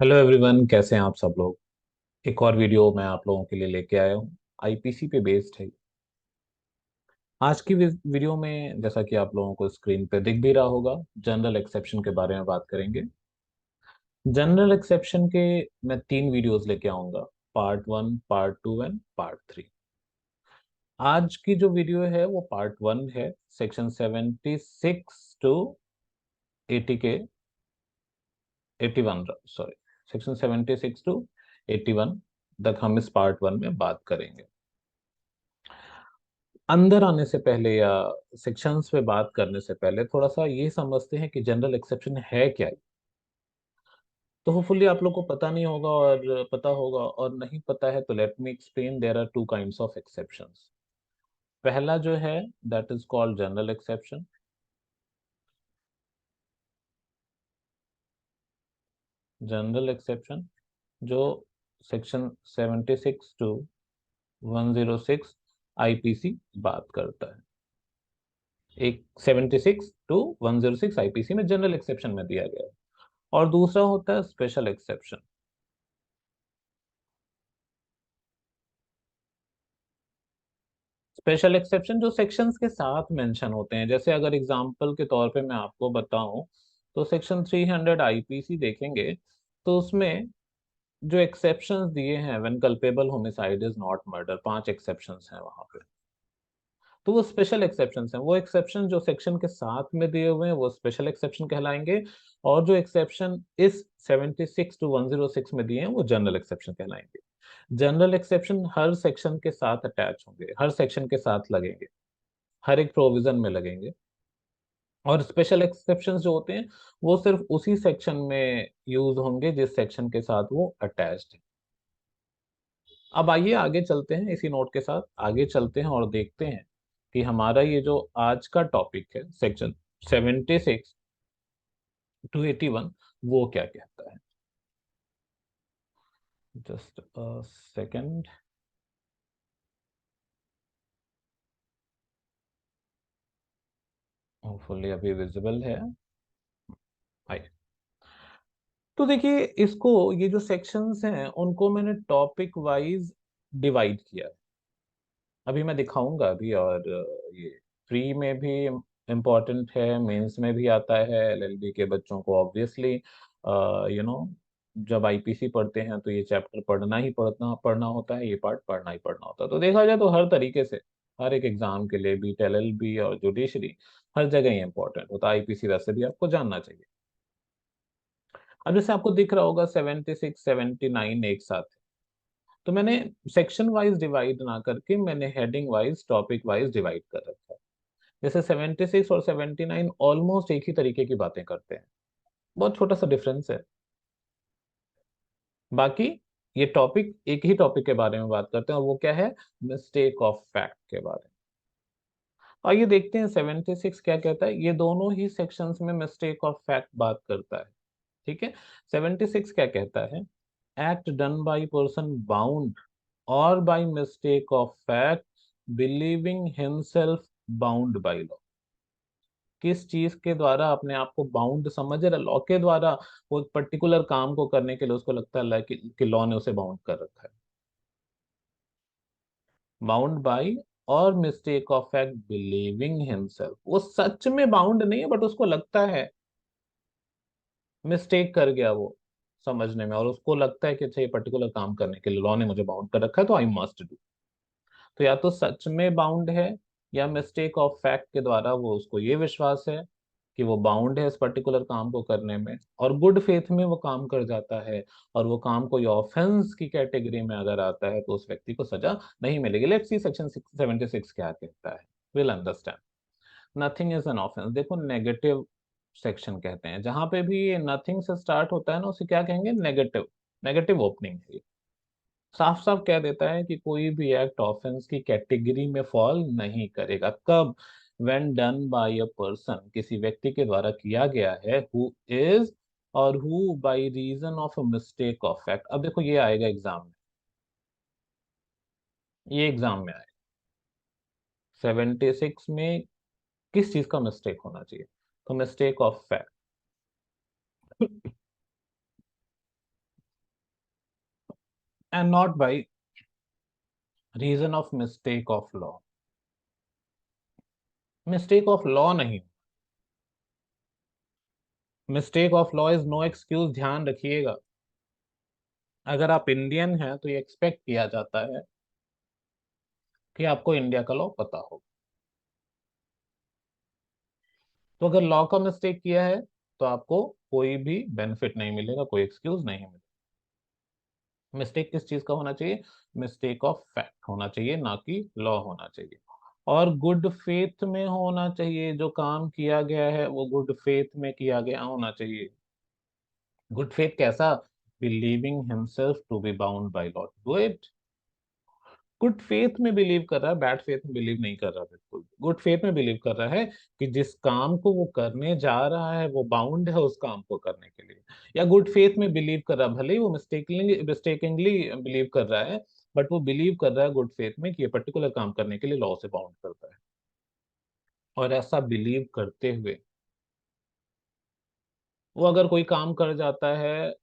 Hello everyone, कैसे हैं आप सब लोग। एक और वीडियो मैं आप लोगों के लिए लेके आया हूँ। आईपीसी पे बेस्ड है। आज की वीडियो में जैसा कि आप लोगों को स्क्रीन पे दिख भी रहा होगा, जनरल एक्सेप्शन के बारे में बात करेंगे। जनरल एक्सेप्शन के मैं 3 वीडियोस लेके आऊंगा। Part 1, part 2 and part 3। आज की जो वीडियो है वो पार्ट 1 है। सेक्शन 76 टू 80 के 81, सॉरी, सेक्शन 76 टू 81 तक हम इस पार्ट 1 में बात करेंगे। अंदर आने से पहले या सेक्शंस पे बात करने से पहले थोड़ा सा ये समझते हैं कि जनरल एक्सेप्शन है क्या। तो होपफुली आप लोग को पता नहीं होगा, और पता होगा, और नहीं पता है तो let me explain. There are two kinds of exceptions. पहला जो है, that is called general exception. General exception जो सेक्शन 76 टू 106 आईपीसी बात करता है। एक 76 टू 106 आईपीसी में जनरल एक्सेप्शन में दिया गया है। और दूसरा होता है स्पेशल एक्सेप्शन। स्पेशल एक्सेप्शन जो सेक्शंस के साथ मेंशन होते हैं, जैसे अगर एग्जांपल के तौर पे मैं आपको बताऊं तो सेक्शन 300 आईपीसी देखेंगे तो उसमें जो एक्सेप्शंस दिए हैं, when culpable homicide is not murder, 5 exceptions हैं वहां पे। तो वो स्पेशल एक्सेप्शंस हैं। वो एक्सेप्शन जो सेक्शन के साथ में दिए हुए हैं वो स्पेशल एक्सेप्शन कहलाएंगे। और जो एक्सेप्शन इस 76 टू 106 में दिए हैं वो जनरल एक्सेप्शन कहलाएंगे। जनरल एक्सेप्शन हर सेक्शन के साथ अटैच होंगे, हर सेक्शन के साथ लगेंगे, हर एक प्रोविजन में लगेंगे। और स्पेशल एक्सेप्शंस जो होते हैं वो सिर्फ उसी सेक्शन में यूज होंगे जिस सेक्शन के साथ वो अटैच्ड है। अब आइए आगे चलते हैं, इसी नोट के साथ आगे चलते हैं और देखते हैं कि हमारा ये जो आज का टॉपिक है, सेक्शन 76 टू 81, वो क्या कहता है। Just a second. होपफुली अभी विजिबल है। आइए। तो देखिए, इसको, ये जो सेक्शंस हैं उनको मैंने टॉपिक वाइज डिवाइड किया है। अभी मैं दिखाऊंगा अभी। और ये प्री में भी इम्पोर्टेंट है, मेंस में भी आता है एलएलबी के बच्चों को। ऑब्वियसली यू नो, जब आईपीसी पढ़ते हैं तो ये चैप्टर पढ़ना पढ़ना होता है, ये पार्ट पढ़ना ही पढ़ना होता है। तो देखा जाए तो हर तरीके से हर एक एग्जाम के लिए भी, एलएलबी और जुडिशरी, हर जगह ही इंपॉर्टेंट होता है। आईपीसी वैसे भी आपको जानना चाहिए। अब जैसे आपको दिख रहा होगा 76 79 एक साथ है। तो मैंने सेक्शन वाइज डिवाइड ना करके मैंने heading wise, topic wise divide कर रखा है। जैसे 76 और 79 ऑलमोस्ट एक ही तरीके की बातें करते हैं, बहुत छोटा सा डिफरेंस है। बाकी ये टॉपिक एक ही टॉपिक के बारे में बात करते हैं, और वो क्या है, मिस्टेक ऑफ फैक्ट के बारे में। आइए देखते हैं 76 क्या कहता है। ये दोनों ही सेक्शंस में मिस्टेक ऑफ फैक्ट बात करता है। ठीक है। 76 क्या कहता है, act done by person bound और by mistake of fact believing himself bound by law. किस चीज के द्वारा अपने आप को बाउंड समझ रहा, लॉ के द्वारा वो पर्टिकुलर काम को करने के लिए उसको लगता है कि लॉ ने उसे बाउंड कर रखा है। बाउंड बाई और mistake of fact believing himself, वो सच में बाउंड नहीं है बट उसको लगता है, मिस्टेक कर गया वो समझने में, और उसको लगता है कि अच्छा ये पर्टिकुलर काम करने के लिए लॉ ने मुझे बाउंड कर रखा है तो आई मस्ट डू। तो या तो सच में बाउंड है, या मिस्टेक ऑफ फैक्ट के द्वारा वो, उसको ये विश्वास है कि वो बाउंड है इस पर्टिकुलर काम को करने में, और गुड फेथ में वो काम कर जाता है। और वो काम कोई ऑफेंस की कैटेगरी में अगर आता है तो उस व्यक्ति को सजा नहीं मिलेगी। लेट्स सी सेक्शन 76 क्या कहता है, will understand. Nothing is an offence. देखो, नेगेटिव सेक्शन कहते हैं, जहां पे भी नथिंग से स्टार्ट होता है ना उसे क्या कहेंगे, नेगेटिव। नेगेटिव ओपनिंग है। साफ साफ कह देता है कि कोई भी एक्ट ऑफेंस की कैटेगरी में फॉल नहीं करेगा। कब, when done by a person, किसी व्यक्ति के द्वारा किया गया है, हु इज, और who by reason of a mistake of fact. अब देखो ये आएगा एग्जाम में, ये एग्जाम में आएगा 76 में। किस चीज का मिस्टेक होना चाहिए, तो mistake of fact. And not by reason of mistake of law. Mistake of law नहीं, mistake of law is no excuse, ध्यान रखिएगा। अगर आप इंडियन हैं तो ये एक्सपेक्ट किया जाता है कि आपको इंडिया का लॉ पता हो। तो अगर लॉ का मिस्टेक किया है तो आपको कोई भी बेनिफिट नहीं मिलेगा, कोई एक्सक्यूज नहीं मिलेगा। मिस्टेक किस चीज का होना चाहिए? मिस्टेक ऑफ फैक्ट होना चाहिए, ना कि लॉ होना चाहिए। और गुड फेथ में होना चाहिए, जो काम किया गया है वो गुड फेथ में किया गया होना चाहिए। गुड फेथ कैसा? Believing himself to be bound by law to do it. Good faith में बिलीव कर रहा है, बैड फेथ में बिलीव नहीं कर रहा। बिल्कुल गुड फेथ में बिलीव कर रहा है कि जिस काम को वो करने जा रहा है वो बाउंड है उस काम को करने के लिए। या गुड फेथ में बिलीव कर रहा है, भले ही वो मिस्टेकली बिलीव कर रहा है, बट वो बिलीव कर रहा है गुड फेथ में कि ये पर्टिकुलर काम करने के लिए लॉ से बाउंड करता है। और ऐसा बिलीव करते हुए वो अगर कोई काम कर जाता है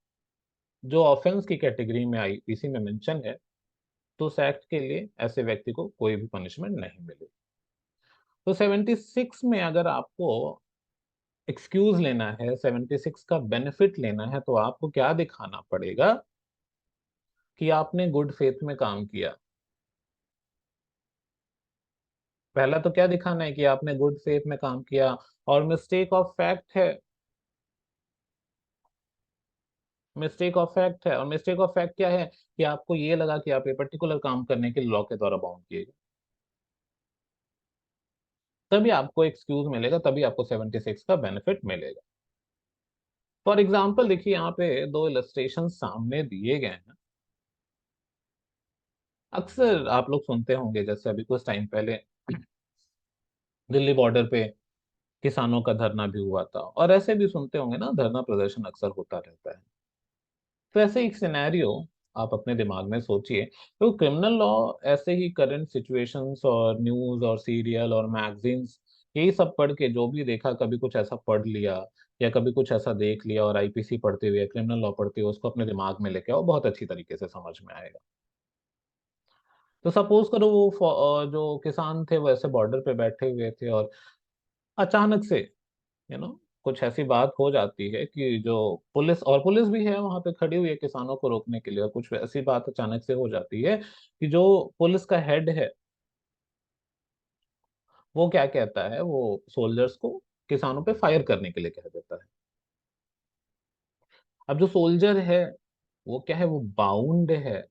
जो ऑफेंस की कैटेगरी में आईपीसी में मेंशन है, तो उस एक्ट के लिए ऐसे व्यक्ति को कोई भी पनिशमेंट नहीं मिलेगी। तो 76 में अगर आपको एक्सक्यूज लेना है, 76 का बेनिफिट लेना है, तो आपको क्या दिखाना पड़ेगा? कि आपने गुड फेथ में काम किया। पहला तो क्या दिखाना है? कि आपने गुड फेथ में काम किया। और मिस्टेक ऑफ फैक्ट है, मिस्टेक ऑफ फैक्ट है। और मिस्टेक ऑफ फैक्ट क्या है? कि आपको ये लगा कि आप ये पर्टिकुलर काम करने के लिए लॉ के द्वारा बाउंड किए गए। तभी आपको एक्सक्यूज मिलेगा, तभी आपको 76 का बेनिफिट मिलेगा। फॉर एग्जाम्पल देखिए, यहाँ पे दो इलस्ट्रेशन सामने दिए गए हैं। अक्सर आप लोग सुनते होंगे, जैसे अभी कुछ टाइम पहले दिल्ली बॉर्डर पे किसानों का धरना भी हुआ था, और ऐसे भी सुनते होंगे ना, धरना प्रदर्शन अक्सर होता रहता है। तो ऐसे एक सिनेरियो आप अपने दिमाग में सोचिए। तो क्रिमिनल लॉ ऐसे ही करंट सिचुएशंस और न्यूज और सीरियल और मैगजीन्स, यही सब पढ़ के जो भी देखा, कभी कुछ ऐसा पढ़ लिया या कभी कुछ ऐसा देख लिया, और आईपीसी पढ़ते हुए क्रिमिनल लॉ पढ़ते हुए उसको अपने दिमाग में लेके आओ, बहुत अच्छी तरीके से समझ में आएगा। तो सपोज करो वो जो किसान थे वो ऐसे बॉर्डर पे बैठे हुए थे, और अचानक से कुछ ऐसी बात हो जाती है कि जो पुलिस, और पुलिस भी है वहां पे खड़ी हुई है किसानों को रोकने के लिए, और कुछ ऐसी बात अचानक से हो जाती है कि जो पुलिस का हेड है वो क्या कहता है, वो सोल्जर्स को किसानों पे फायर करने के लिए कह देता है। अब जो सोल्जर है वो क्या है? वो बाउंड है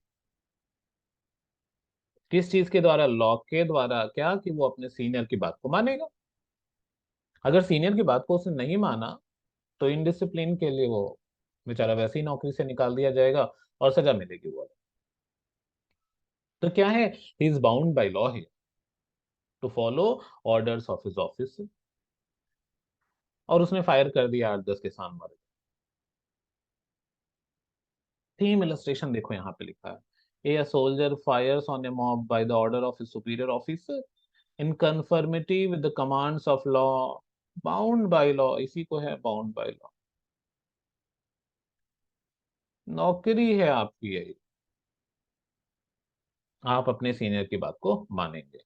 किस चीज के द्वारा? लॉ के द्वारा। क्या? कि वो अपने सीनियर की बात को मानेगा। अगर सीनियर की बात को उसने नहीं माना तो इनडिसिप्लिन के लिए वो बेचारा वैसे ही नौकरी से निकाल दिया जाएगा और सजा मिलेगी वो। तो क्या है? He is bound by law here to follow orders of his office. और उसने फायर कर दिया, 8-10 किसान मरे। सेम इलस्ट्रेशन देखो यहाँ पे लिखा है, a soldier fires on a mob by the order of his superior officer in conformity with the commands of law, bound by law. इसी को है बाउंड बाय लॉ। नौकरी है आपकी यही, आप अपने सीनियर की बात को मानेंगे।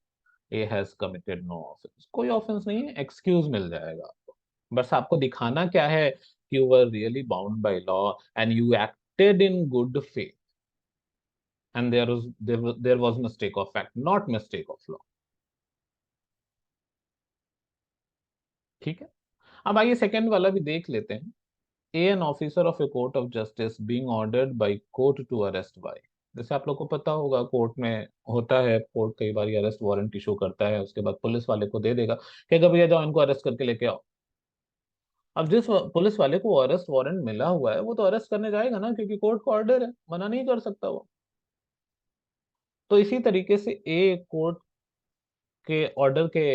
A has committed no offence, कोई ऑफेंस नहीं है, एक्सक्यूज मिल जाएगा आपको। बस आपको दिखाना क्या है? कि you were really bound by law and you acted in good faith, and there was mistake of fact, not mistake of law. ठीक है। अब आइए सेकंड वाला भी देख लेते हैं। A an officer of a court of justice being ordered by court to arrest by. जैसे आप लोग को पता होगा, कोर्ट में होता है, कोर्ट कई बार अरेस्ट वारंट इशू करता है, उसके बाद पुलिस वाले को दे देगा, कहेगा भैया जाओ इनको अरेस्ट करके लेके आओ। अब जिस पुलिस वाले को अरेस्ट वारंट मिला हुआ है वो तो अरेस्ट करने जाएगा ना, क्योंकि कोर्ट का ऑर्डर है, मना नहीं कर सकता वो। तो इसी तरीके से ए कोर्ट के ऑर्डर के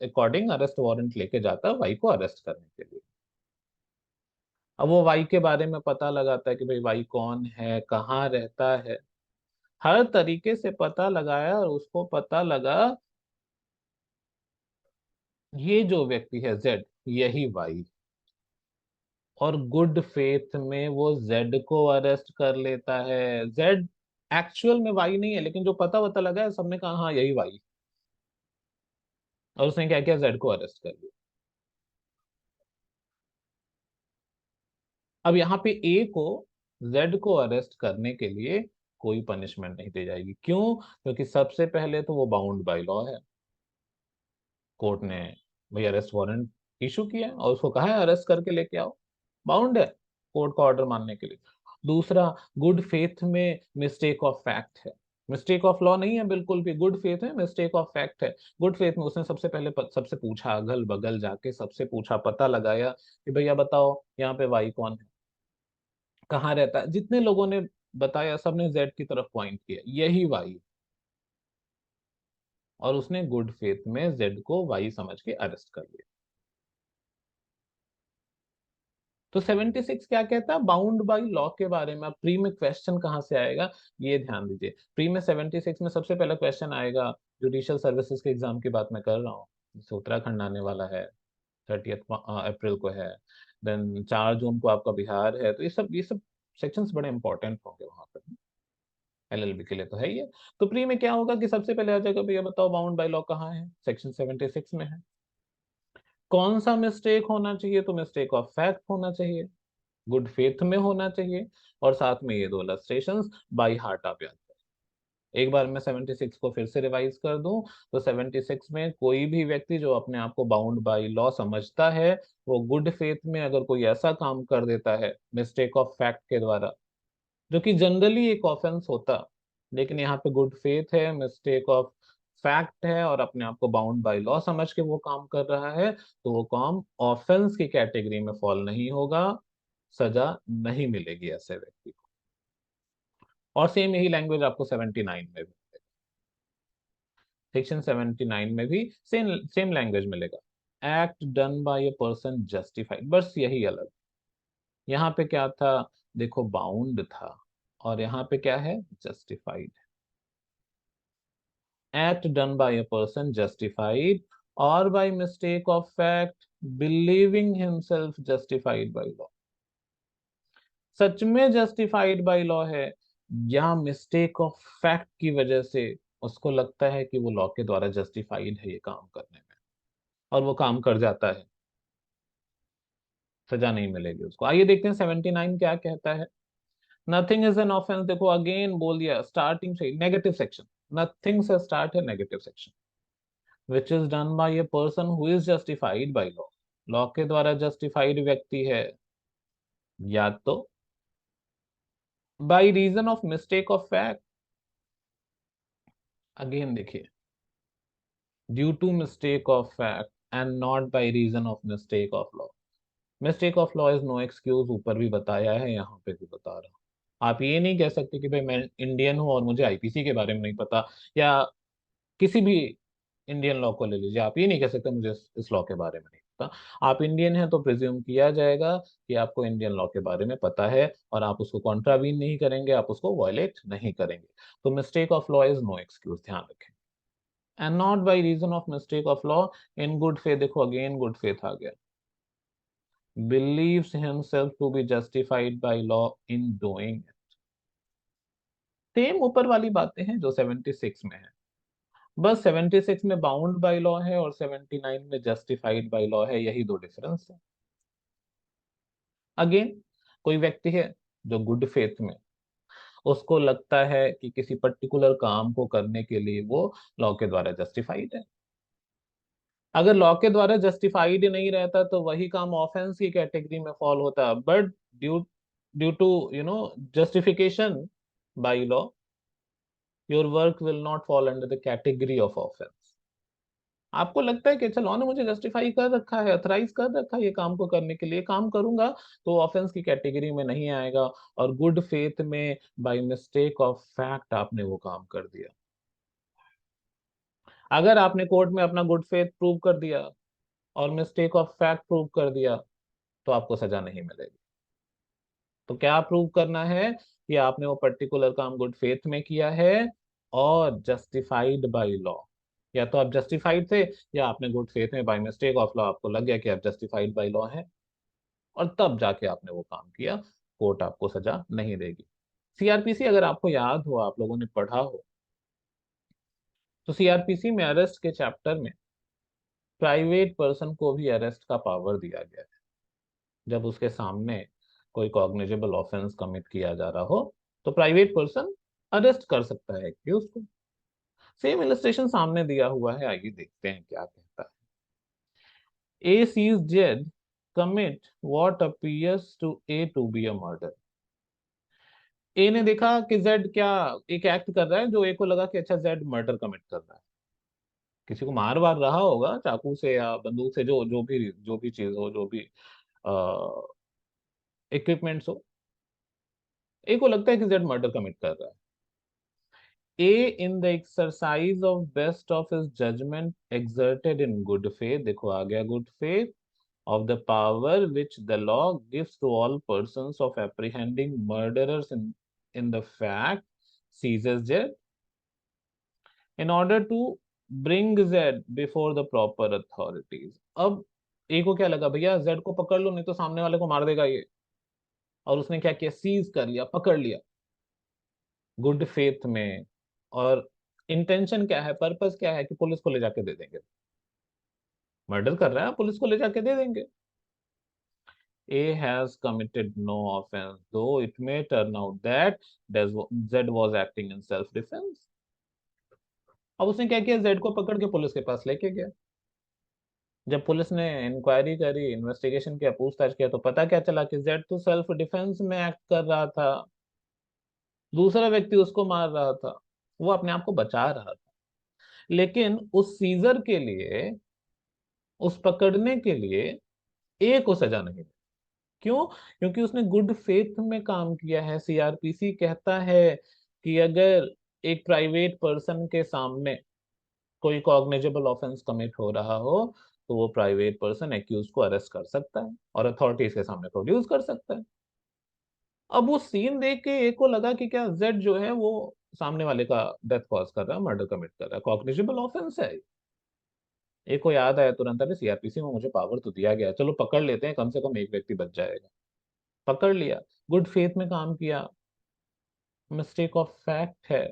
अकॉर्डिंग अरेस्ट वारंट लेके जाता है वाई को अरेस्ट करने के लिए। अब वो वाई के बारे में पता लगाता है कि भाई वाई कौन है, कहाँ रहता है, हर तरीके से पता लगाया, और उसको पता लगा ये जो व्यक्ति है जेड, यही वाई। और गुड फेथ में वो जेड को अरेस्ट कर लेता है। जेड एक्चुअल में वाई नहीं है, लेकिन जो पता वता लगा है सबने कहा हाँ यही वाई, और उसने क्या किया, जेड को अरेस्ट कर लिया। अब यहाँ पे ए को जेड को अरेस्ट करने के लिए कोई पनिशमेंट नहीं दी जाएगी। क्यों? क्योंकि सबसे पहले तो वो बाउंड बाय लॉ है। कोर्ट ने भाई अरेस्ट वारंट इशू किया है और उसको कहा है अरेस्ट करके लेके आओ, बाउंड है कोर्ट का ऑर्डर मानने के लिए। दूसरा, गुड फेथ में मिस्टेक ऑफ फैक्ट है, मिस्टेक ऑफ लॉ नहीं है बिल्कुल भी, गुड फेथ है, मिस्टेक ऑफ फैक्ट है। गुड फेथ में उसने सबसे पहले सबसे पूछा, अगल बगल जाके सबसे पूछा, पता लगाया कि भैया बताओ यहाँ पे वाई कौन है, कहाँ रहता है। जितने लोगों ने बताया सबने जेड की तरफ पॉइंट किया, यही वाई। और उसने गुड फेथ में जेड को वाई समझ के अरेस्ट कर लिया। तो 76 क्या कहता है बाउंड बाय लॉ के बारे में। अब प्री में क्वेश्चन कहाँ से आएगा, ये ध्यान दीजिए। प्री में 76 में सबसे पहला क्वेश्चन आएगा, जुडिशियल सर्विसेज के एग्जाम की बात मैं कर रहा हूँ, जैसे उत्तराखंड आने वाला है, 30 अप्रैल को है, देन 4 जून को आपका बिहार है। तो ये सब सेक्शंस बड़े इंपॉर्टेंट होंगे वहां पर, एलएलबी के लिए तो है ही है। तो प्री में क्या होगा कि सबसे पहले आ जाएगा भैया बताओ बाउंड बाय लॉ कहाँ है, सेक्शन 76 में है। कौन सा मिस्टेक होना चाहिए, तो मिस्टेक ऑफ फैक्ट होना चाहिए, गुड फेथ में होना चाहिए, और साथ में ये दो इलस्ट्रेशंस बाय हार्ट आप याद करें। एक बार मैं 76 को फिर से रिवाइज कर दूं, तो 76 में कोई भी व्यक्ति जो अपने आप को बाउंड बाय लॉ समझता है, वो गुड फेथ में अगर कोई ऐसा काम कर देता है मिस्टेक ऑफ फैक्ट के द्वारा, जो कि जनरली एक ऑफेंस होता, लेकिन यहाँ पे गुड फेथ है, मिस्टेक ऑफ फैक्ट है, और अपने आप को बाउंड बाय लॉ समझ के वो काम कर रहा है, तो वो काम ऑफेंस की कैटेगरी में फॉल नहीं होगा, सजा नहीं मिलेगी ऐसे व्यक्ति को। और सेम यही लैंग्वेज आपको 79 में भी, सेक्शन 79 में भी सेम सेम लैंग्वेज मिलेगा। Act done by a person justified, बस यही अलग। यहाँ पे क्या था, देखो बाउंड था, और यहाँ पे क्या है, justified. act done by a person justified or by mistake of fact believing himself justified by law, सच में जस्टिफाइड बाय लॉ है, या मिस्टेक ऑफ फैक्ट की वजह से उसको लगता है कि वो लॉ के द्वारा जस्टिफाइड है ये काम करने में, और वो काम कर जाता है, सजा नहीं मिलेगी उसको। आइए देखते हैं 79 क्या कहता है। नथिंग इज एन ऑफेंस, देखो अगेन बोल दिया स्टार्टिंग से नेगेटिव सेक्शन, नथिंग से स्टार्ट है negative section, which is done by a person who is justified by law, law के द्वारा जस्टिफाइड व्यक्ति है, या तो by reason of mistake of fact, again देखिए, due to mistake of fact and not by reason of mistake of law. Mistake of law is no excuse, ऊपर भी बताया है यहाँ पे भी बता रहा हूँ। आप ये नहीं कह सकते कि भाई मैं इंडियन हूँ और मुझे आईपीसी के बारे में नहीं पता, या किसी भी इंडियन लॉ को ले लीजिए, आप ये नहीं कह सकते मुझे इस लॉ के बारे में नहीं पता। आप इंडियन हैं तो प्रिज्यूम किया जाएगा कि आपको इंडियन लॉ के बारे में पता है, और आप उसको कॉन्ट्रावीन नहीं करेंगे, आप उसको वायलेट नहीं करेंगे। तो mistake of law is no excuse, ध्यान रखें। And not by reason of mistake of law in good faith, देखो अगेन गुड फेथ आ गया, believes himself to be justified by law in doing it। Same ऊपर वाली बातें हैं जो 76 में है, बस 76 में बाउंड बाय लॉ है और 79 में जस्टिफाइड बाय लॉ है, यही दो डिफरेंस है। अगेन कोई व्यक्ति है जो गुड फेथ में, उसको लगता है कि किसी पर्टिकुलर काम को करने के लिए वो लॉ के द्वारा जस्टिफाइड है। अगर लॉ के द्वारा जस्टिफाइड नहीं रहता तो वही काम ऑफेंस की कैटेगरी में फॉल होता, but due due to justification by law, your work will not fall under the category of offence. आपको लगता है कि अच्छा लॉ ने मुझे जस्टिफाई कर रखा है, अथराइज कर रखा है ये काम को करने के लिए, काम करूंगा, तो ऑफेंस की कैटेगरी में नहीं आएगा, और गुड फेथ में बाय मिस्टेक ऑफ फैक्ट आपने वो काम कर दिया। अगर आपने कोर्ट में अपना गुड फेथ प्रूव कर दिया और मिस्टेक ऑफ फैक्ट प्रूव कर दिया, तो आपको सजा नहीं मिलेगी। तो क्या प्रूव करना है कि आपने वो पर्टिकुलर काम गुड फेथ में किया है और जस्टिफाइड बाय लॉ, या तो आप जस्टिफाइड थे, या आपने गुड फेथ में बाय मिस्टेक ऑफ लॉ आपको लग गया कि आप जस्टिफाइड बाय लॉ हैं, और तब जाके आपने वो काम किया, कोर्ट आपको सजा नहीं देगी। सीआरपीसी अगर आपको याद हो, आप लोगों ने पढ़ा हो, तो सीआरपीसी में अरेस्ट के चैप्टर में प्राइवेट पर्सन को भी अरेस्ट का पावर दिया गया है। जब उसके सामने कोई कॉग्निजेबल ऑफेंस कमिट किया जा रहा हो, तो प्राइवेट पर्सन अरेस्ट कर सकता है कि उसको। सेम इलस्ट्रेशन सामने दिया हुआ है, आइए देखते हैं क्या कहता है। A sees Z commit what appears to A to be a murder. ए ने देखा कि जेड क्या एक एक्ट कर रहा है जो ए को लगा कि अच्छा जेड मर्डर कमिट कर रहा है, किसी को मार वार रहा होगा चाकू से या बंदूक से, जो भी चीज हो, जो भी इक्विपमेंट्स हो, ए को लगता है कि जेड मर्डर कमिट कर रहा है। A in the exercise of best of his judgement exerted in good faith, देखो आ गया good faith, of the power which the law gives to all persons of apprehending murderers in the fact, seizes Z in order to bring Z before the proper authorities. अब ए को क्या लगा, भैया Z को पकड़ लो नहीं तो सामने वाले को मार देगा ये, और उसने क्या किया, सीज कर लिया, पकड़ लिया गुड फेथ में। और इंटेंशन क्या है, पर्पस क्या है कि पुलिस को ले जाके दे देंगे, मर्डर कर रहा है पुलिस को ले जाके दे देंगे। A has committed no offense, though it may turn out that Z was acting in self-defense. अब उसने क्या किया, Z को पकड़ के पुलिस के पास लेके गया। जब पुलिस ने इंक्वायरी करी, इन्वेस्टिगेशन किया, पूछताछ किया, तो पता क्या चला कि Z तो सेल्फ डिफेंस में एक्ट कर रहा था, दूसरा व्यक्ति उसको मार रहा था, वो अपने आप को बचा रहा था। लेकिन उस सीजर के लिए, उस पकड़ने के लिए ए को सजा नहीं मिली। क्यों? क्योंकि उसने गुड फेथ में काम किया है। सीआरपीसी कहता है कि अगर एक प्राइवेट पर्सन के सामने कोई कॉग्निजेबल ऑफेंस कमिट हो रहा हो, तो वो प्राइवेट पर्सन एक्यूज को अरेस्ट कर सकता है और अथॉरिटीज के सामने प्रोड्यूस कर सकता है। अब वो सीन देख के एक को लगा कि क्या जेड जो है वो सामने वाले का डेथ कॉज कर रहा है, मर्डर कमिट कर रहा है, कॉग्निजेबल ऑफेंस है। एक को याद आया तुरंत, अरे सीआरपीसी में मुझे पावर तो दिया गया है, चलो पकड़ लेते हैं, कम से कम एक व्यक्ति बच जाएगा। पकड़ लिया, गुड फेथ में काम किया, मिस्टेक ऑफ फैक्ट है,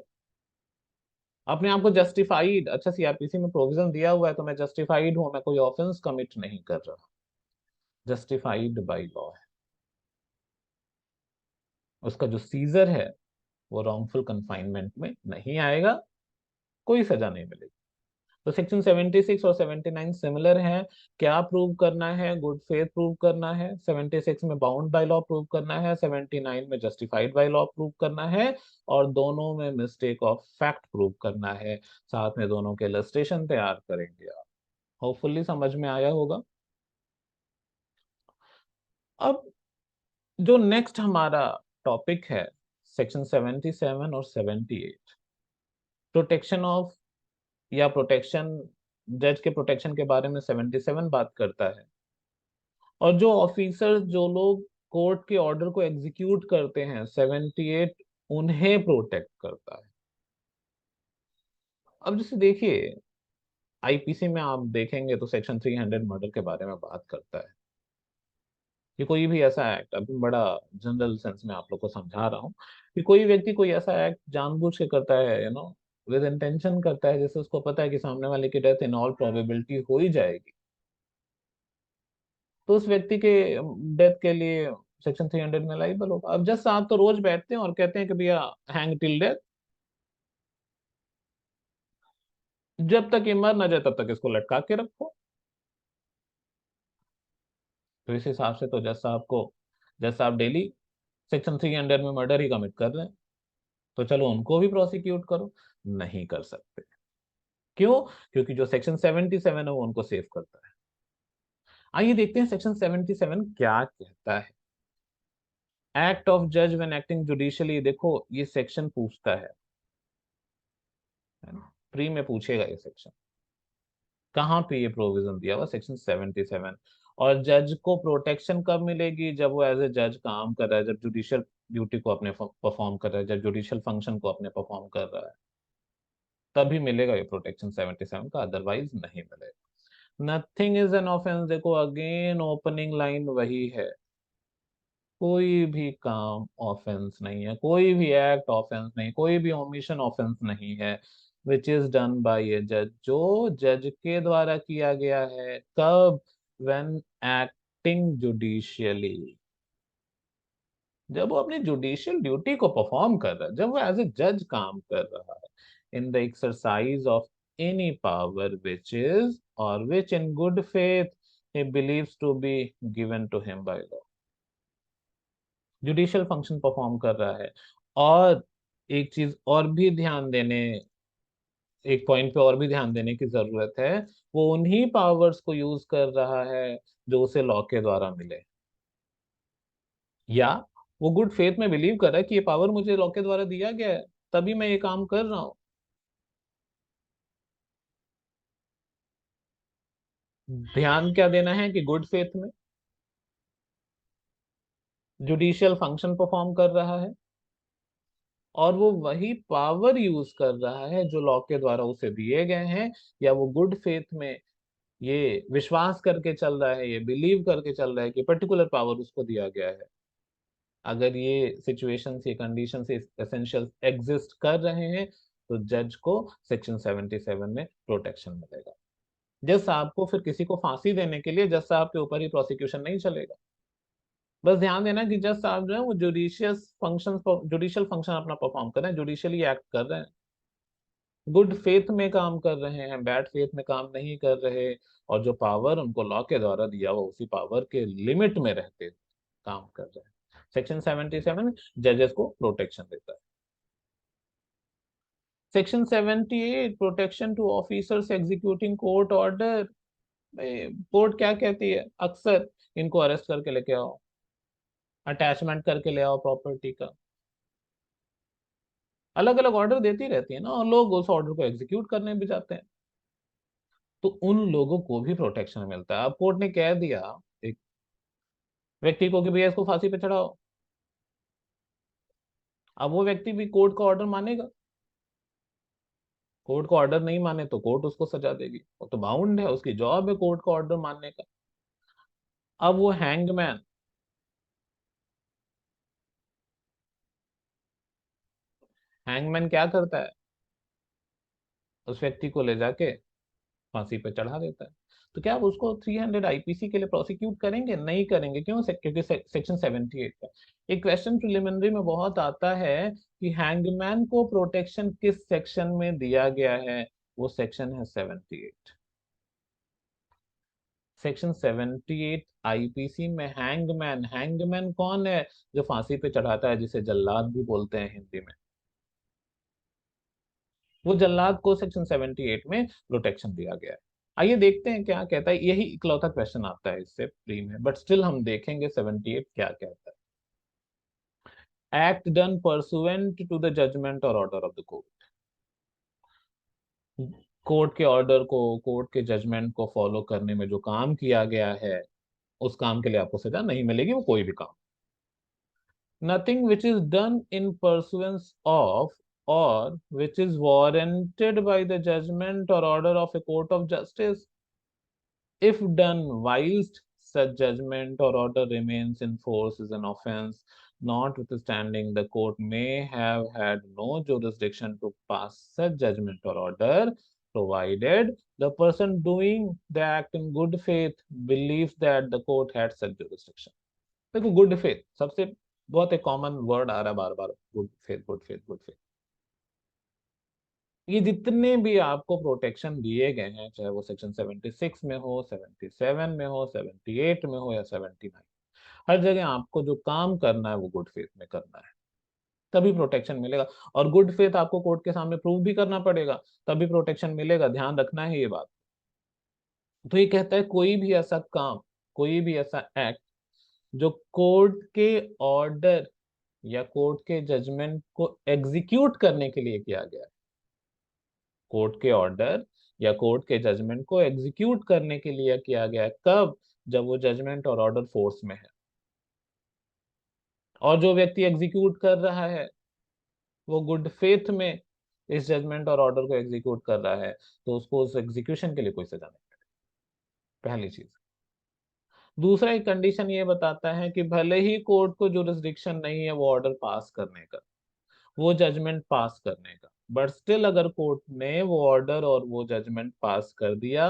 अपने आप को जस्टिफाइड, अच्छा सीआरपीसी में प्रोविजन दिया हुआ है तो मैं जस्टिफाइड हूं, मैं कोई ऑफेंस कमिट नहीं कर रहा, जस्टिफाइड बाय लॉ है। उसका जो सीजर है वो रॉन्गफुल कन्फाइनमेंट में नहीं आएगा, कोई सजा नहीं मिलेगी। तो सेक्शन 76 और 79 सिमिलर है। क्या प्रूव करना है, गुड फेथ प्रूव करना है, 76 में बाउंड बाय लॉ प्रूव करना है, 79 में जस्टिफाइड बाय लॉ प्रूव करना है, और दोनों में मिस्टेक ऑफ फैक्ट प्रूव करना है। साथ में दोनों के इलस्ट्रेशन तैयार करेंगे आप। होपफुली समझ में आया होगा। अब जो नेक्स्ट हमारा टॉपिक है, सेक्शन 77 और 78, प्रोटेक्शन ऑफ, या प्रोटेक्शन, जज के प्रोटेक्शन के बारे में 77 बात करता है। और जो ऑफिसर, जो लोग कोर्ट के ऑर्डर को एग्जीक्यूट करते हैं, 78 उन्हें प्रोटेक्ट करता है। अब जैसे देखिए, आईपीसी में आप देखेंगे तो सेक्शन 300 मर्डर के बारे में बात करता है कि कोई भी ऐसा एक्ट, अभी बड़ा जनरल सेंस में आप लोग को समझा रहा हूँ, कि कोई व्यक्ति कोई ऐसा एक्ट जानबूझ के करता है, विद इंटेंशन करता है, जैसे उसको पता है कि सामने वाले की डेथ इन ऑल प्रोबेबिलिटी हो ही जाएगी, तो उस व्यक्ति के डेथ के लिए सेक्शन 300 में लाइबल होगा। अब जज साहब तो रोज बैठते हैं और कहते हैं कि भैया हैंग टिल डेथ, जब तक ये मर ना जाए तब तक इसको लटका के रखो। तो इस हिसाब से तो जज साहब डेली सेक्शन 300 में मर्डर ही कमिट कर रहे हैं, तो चलो उनको भी प्रोसिक्यूट करो। नहीं कर सकते। क्यों? क्योंकि जो सेक्शन 77 है वो उनको सेव करता है। आइए देखते हैं सेक्शन 77 क्या कहता है। एक्ट ऑफ जज व्हेन एक्टिंग जुडिशियली, देखो ये सेक्शन पूछता है ना, प्री में पूछेगा ये सेक्शन, कहाँ पे ये प्रोविजन दिया हुआ, सेक्शन 77। और जज को प्रोटेक्शन कब मिलेगी, जब वो एज ए जज काम कर रहा है, जब जुडिशियल ड्यूटी को अपने परफॉर्म कर रहा है, जब जुडिशियल फंक्शन को अपने परफॉर्म कर रहा है, तभी मिलेगा ये प्रोटेक्शन 77 का, अदरवाइज नहीं मिलेगा। नथिंग इज एन ऑफेंस, देखो अगेन ओपनिंग लाइन वही है, कोई भी काम ऑफेंस नहीं है, कोई भी एक्ट ऑफेंस नहीं, कोई भी ओमिशन ऑफेंस नहीं है, विच इज डन बाय ए जज, जो जज के द्वारा किया गया है। कब? व्हेन एक्टिंग जुडिशियली, जब वो अपनी जुडिशियल ड्यूटी को परफॉर्म कर रहा है, जब वो एज ए जज काम कर रहा है, in the exercise of any power which is और which in good faith he believes to be given to him by law, judicial function perform कर रहा है। और एक चीज और भी ध्यान देने, एक पॉइंट पे और भी ध्यान देने की जरूरत है, वो उन्हीं पावर्स को यूज कर रहा है जो उसे लॉ के द्वारा मिले, या वो गुड फेथ में बिलीव कर रहा है कि ये पावर मुझे लॉ के द्वारा दिया गया है, तभी मैं ये काम कर रहा हूँ। ध्यान क्या देना है कि गुड फेथ में जुडिशियल फंक्शन परफॉर्म कर रहा है, और वो वही पावर यूज कर रहा है जो लॉ के द्वारा उसे दिए गए हैं, या वो गुड फेथ में ये विश्वास करके चल रहा है, ये बिलीव करके चल रहा है कि पर्टिकुलर पावर उसको दिया गया है। अगर ये सिचुएशंस, ये कंडीशंस, ये एसेंशियल्स एग्जिस्ट कर रहे हैं, तो जज को सेक्शन 77 में प्रोटेक्शन मिलेगा। जज साहब को फिर किसी को फांसी देने के लिए जज साहब के ऊपर ही प्रोसिक्यूशन नहीं चलेगा। बस ध्यान देना कि जज साहब जो है वो जुडिशियल फंक्शन अपना परफॉर्म कर रहे हैं, जुडिशियली एक्ट कर रहे हैं, गुड फेथ में काम कर रहे हैं, बैड फेथ में काम नहीं कर रहे। और जो पावर उनको लॉ के द्वारा दिया हुआ, उसी पावर के लिमिट में रहते हुए काम कर रहे हैं। सेक्शन 77 जजेस को प्रोटेक्शन देता है। Section 78 protection to officers executing court order. Court क्या कहती है अक्सर? इनको अरेस्ट करके लेके आओ, अटैचमेंट करके ले आओ प्रॉपर्टी का। अलग अलग ऑर्डर देती रहती है ना, और लोग उस ऑर्डर को एग्जीक्यूट करने भी जाते हैं, तो उन लोगों को भी प्रोटेक्शन मिलता है। अब कोर्ट ने कह दिया एक व्यक्ति को कि भैया इसको फांसी पे चढ़ाओ, अब वो व्यक्ति भी कोर्ट का ऑर्डर मानेगा? कोर्ट का ऑर्डर नहीं माने तो कोर्ट उसको सजा देगी, वो तो बाउंड है, उसकी जॉब है कोर्ट का ऑर्डर मानने का। अब वो हैंगमैन क्या करता है? उस व्यक्ति को ले जाके फांसी पे चढ़ा देता है। तो क्या आप उसको 300 आईपीसी के लिए प्रोसिक्यूट करेंगे? नहीं करेंगे। क्यों? क्योंकि सेक्शन 78 का एक क्वेश्चन प्रिलिमिनरी में बहुत आता है कि हैंगमैन को प्रोटेक्शन किस सेक्शन में दिया गया है। वो सेक्शन है 78। सेक्शन 78 आईपीसी में हैंगमैन, हैंगमैन कौन है? जो फांसी पे चढ़ाता है, जिसे जल्लाद भी बोलते हैं हिंदी में, वो जल्लाद को सेक्शन 78 में प्रोटेक्शन दिया गया है। आइए देखते हैं क्या कहता है। यही इकलौता क्वेश्चन आता है इससे प्री में, बट स्टिल हम देखेंगे 78 क्या कहता है। Act done pursuant to the judgement और order of the court. Court के ऑर्डर को, कोर्ट के जजमेंट को फॉलो करने में जो काम किया गया है, उस काम के लिए आपको सजा नहीं मिलेगी, वो कोई भी काम। Nothing which is done in pursuance of or which is warranted by the judgment or order of a court of justice, if done whilst such judgment or order remains in force, is an offense, notwithstanding the court may have had no jurisdiction to pass such judgment or order, provided the person doing the act in good faith believes that the court had such jurisdiction। देखो, good faith सबसे बहुत एक common word आ रहा है बार बार, good faith, good faith, good faith. ये जितने भी आपको प्रोटेक्शन दिए गए हैं, चाहे वो सेक्शन 76 में हो, 77 में हो, 78 में हो, या 79, हर जगह आपको जो काम करना है वो गुड फेथ में करना है, तभी प्रोटेक्शन मिलेगा। और गुड फेथ आपको कोर्ट के सामने प्रूव भी करना पड़ेगा, तभी प्रोटेक्शन मिलेगा। ध्यान रखना है ये बात। तो ये कहता है कोई भी ऐसा काम, कोई भी ऐसा एक्ट जो कोर्ट के ऑर्डर या कोर्ट के जजमेंट को एग्जीक्यूट करने के लिए किया गया है, कोर्ट के ऑर्डर या कोर्ट के जजमेंट को एग्जीक्यूट करने के लिए किया गया है। कब? जब वो जजमेंट और ऑर्डर फोर्स में है, और जो व्यक्ति एग्जीक्यूट कर रहा है वो गुड फेथ में इस जजमेंट और ऑर्डर को एग्जीक्यूट कर रहा है, तो उसको उस एग्जीक्यूशन के लिए कोई सजा नहीं। पहली चीज। दूसरा एक कंडीशन ये बताता है कि भले ही कोर्ट को जुरिस्डिक्शन नहीं है वो ऑर्डर पास करने का, वो जजमेंट पास करने का, बट स्टिल अगर कोर्ट ने वो ऑर्डर और वो जजमेंट पास कर दिया,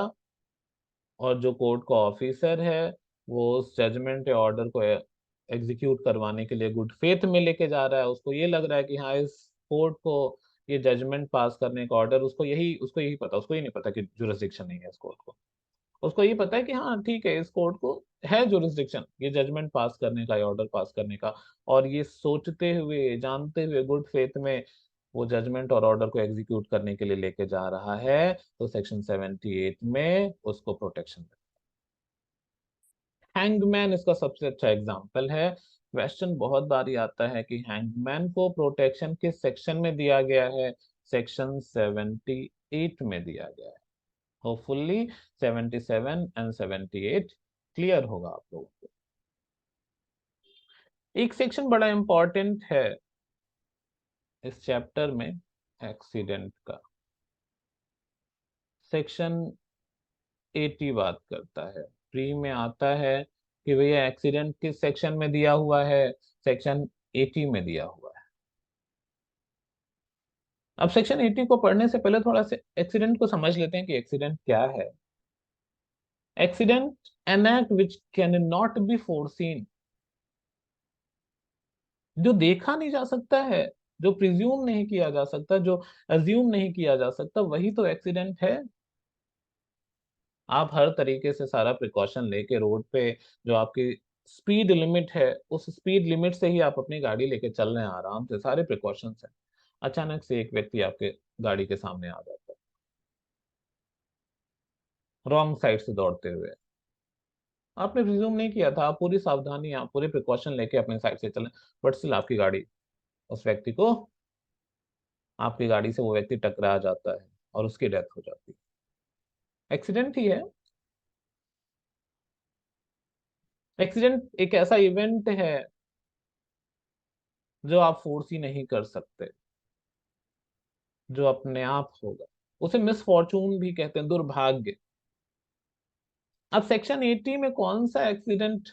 और जो कोर्ट का ऑफिसर है वो उस जजमेंट या ऑर्डर को एग्जीक्यूट करवाने के लिए गुड फेथ में लेके जा रहा है, उसको ये लग रहा है कि हाँ इस कोर्ट को ये जजमेंट पास करने का ऑर्डर, उसको यही पता, उसको ये नहीं पता कि जुरिस्डिक्शन नहीं है इस कोर्ट को, उसको ये पता है कि हाँ ठीक है इस कोर्ट को है जुरिस्डिक्शन ये जजमेंट पास करने का या ऑर्डर पास करने का, और ये सोचते हुए जानते हुए गुड फेथ में वो जजमेंट और ऑर्डर को एग्जीक्यूट करने के लिए लेके जा रहा है, तो सेक्शन 78 में उसको प्रोटेक्शन। हैंगमैन इसका सबसे अच्छा एग्जाम्पल है। क्वेश्चन बहुत बारी आता है कि हैंगमैन को प्रोटेक्शन किस सेक्शन में दिया गया है, सेक्शन 78 में दिया गया है। होपफुली 77 एंड 78 क्लियर होगा आप लोगों को। एक सेक्शन बड़ा इंपॉर्टेंट है इस चैप्टर में, एक्सीडेंट का। सेक्शन 80 बात करता है, प्री में आता है कि भैया एक्सीडेंट किस सेक्शन में दिया हुआ है, सेक्शन 80 में दिया हुआ है। अब सेक्शन 80 को पढ़ने से पहले थोड़ा सा एक्सीडेंट को समझ लेते हैं कि एक्सीडेंट क्या है। Accident an act which can not be foreseen, जो देखा नहीं जा सकता है, जो प्रिज्यूम नहीं किया जा सकता, जो अज्यूम नहीं किया जा सकता, वही तो एक्सीडेंट है। आप हर तरीके से सारा प्रिकॉशन लेके रोड पे जो आपकी स्पीड लिमिट है उस स्पीड लिमिट से ही आप अपनी गाड़ी लेके चल रहे हैं आराम से, सारे प्रिकॉशंस हैं, अचानक से एक व्यक्ति आपके गाड़ी के सामने आ जाता है रॉन्ग साइड से दौड़ते हुए। आपने प्रिज्यूम नहीं किया था, आप पूरी सावधानी आप पूरे प्रिकॉशन लेके अपने साइड से चलें, बट स्टिल आपकी गाड़ी उस व्यक्ति को, आपकी गाड़ी से वो व्यक्ति टकरा जाता है और उसकी डेथ हो जाती है। एक्सीडेंट ही है। एक्सीडेंट एक ऐसा इवेंट है जो आप फोर्स ही नहीं कर सकते, जो अपने आप होगा, उसे मिसफॉर्चून भी कहते हैं, दुर्भाग्य। अब सेक्शन 80 में कौन सा एक्सीडेंट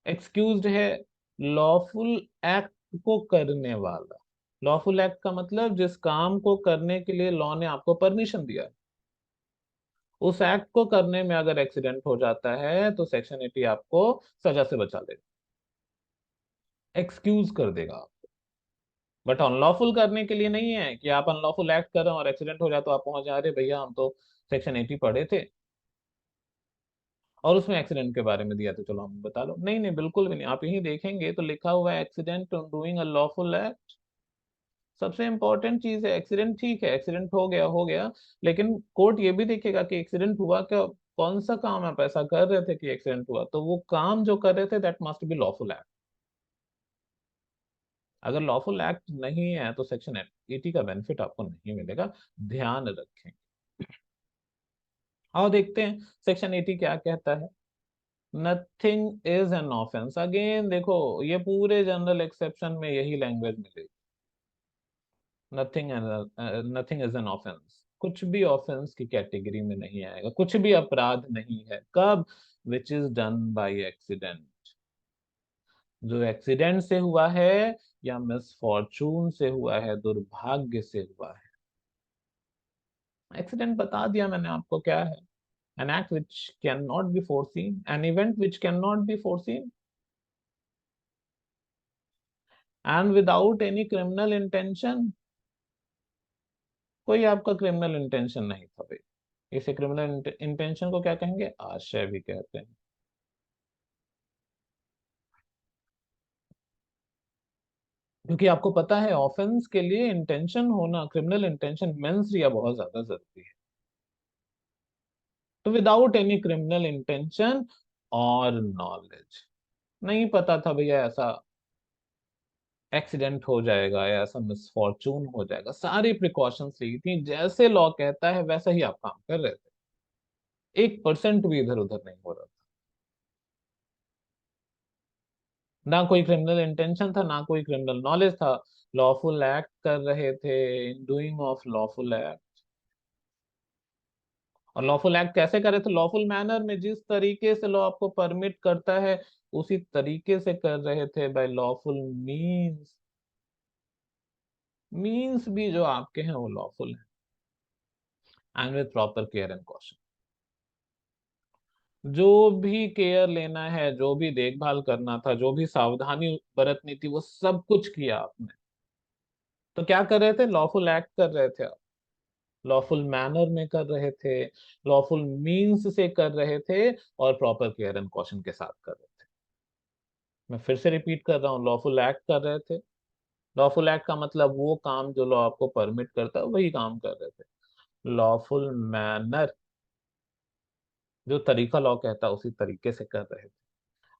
एक्सक्यूज्ड है, लॉफुल एक्ट को करने वाला। लॉफुल एक्ट का मतलब जिस काम को करने के लिए लॉ ने आपको परमिशन दिया, उस एक्ट को करने में अगर एक्सीडेंट हो जाता है तो सेक्शन 80 आपको सजा से बचा देगा, एक्सक्यूज कर देगा। बट अनलॉफुल करने के लिए नहीं है कि आप अनलॉफुल एक्ट कर रहे हो और एक्सीडेंट हो जाए तो आप पहुंच जा रहे भैया हम तो सेक्शन 80 पढ़े थे और उसमें एक्सीडेंट के बारे में दिया था, चलो हम बता लो। नहीं नहीं, बिल्कुल भी नहीं। आप यही देखेंगे तो लिखा हुआ है accident doing a lawful act. सबसे इंपॉर्टेंट चीज है एक्सीडेंट, ठीक है एक्सीडेंट हो गया, लेकिन कोर्ट ये भी देखेगा कि एक्सीडेंट हुआ क्या, कौन सा काम आप ऐसा कर रहे थे कि एक्सीडेंट हुआ, तो वो काम जो कर रहे थे that must be lawful act. अगर लॉफुल एक्ट नहीं है तो सेक्शन 80 का बेनिफिट आपको नहीं मिलेगा, ध्यान रखें। आओ देखते हैं सेक्शन 80 क्या कहता है। Nothing is an offence, again देखो ये पूरे जनरल एक्सेप्शन में यही लैंग्वेज मिलेगी। Nothing nothing is an offence, कुछ भी ऑफेंस की कैटेगरी में नहीं आएगा, कुछ भी अपराध नहीं है। कब? Which is done by accident, जो एक्सीडेंट से हुआ है या मिसफॉर्चून से हुआ है, दुर्भाग्य से हुआ है। एक्सीडेंट बता दिया मैंने आपको क्या है, an act which cannot be foreseen, an event which cannot be foreseen, and without any criminal intention। कोई आपका क्रिमिनल इंटेंशन नहीं था भाई, इसे क्रिमिनल इंटेंशन को क्या कहेंगे, आशय भी कहते हैं। क्योंकि आपको पता है ऑफेंस के लिए इंटेंशन होना, क्रिमिनल इंटेंशन मेंस या बहुत ज्यादा जरूरी है। तो विदाउट एनी क्रिमिनल इंटेंशन और नॉलेज, नहीं पता था भैया ऐसा एक्सीडेंट हो जाएगा या ऐसा मिसफॉर्चून हो जाएगा, सारी प्रिकॉशंस ली थी, जैसे लॉ कहता है वैसा ही आप काम कर रहे थे, 1% भी इधर उधर नहीं हो रहा था। ना कोई क्रिमिनल इंटेंशन था, ना कोई क्रिमिनल नॉलेज था, लॉफुल एक्ट कर रहे थे, in doing of lawful act, और लॉफुल एक्ट कैसे करे थे? लॉफुल मैनर में, जिस तरीके से लॉ आपको परमिट करता है उसी तरीके से कर रहे थे, बाय लॉफुल मीन्स। मीन्स भी जो आपके हैं वो लॉफुल है, and with proper care and caution. जो भी केयर लेना है, जो भी देखभाल करना था, जो भी सावधानी बरतनी थी, वो सब कुछ किया आपने। तो क्या कर रहे थे? लॉफुल एक्ट कर रहे थे आप, लॉफुल मैनर में कर रहे थे, लॉफुल मीन्स से कर रहे थे, और प्रॉपर केयर एंड कॉशन के साथ कर रहे थे। मैं फिर से रिपीट कर रहा हूँ, लॉफुल एक्ट कर रहे थे। लॉफुल एक्ट का मतलब वो काम जो लॉ आपको परमिट करता है वही काम कर रहे थे। लॉफुल मैनर, जो तरीका लॉ कहता है उसी तरीके से कर रहे थे।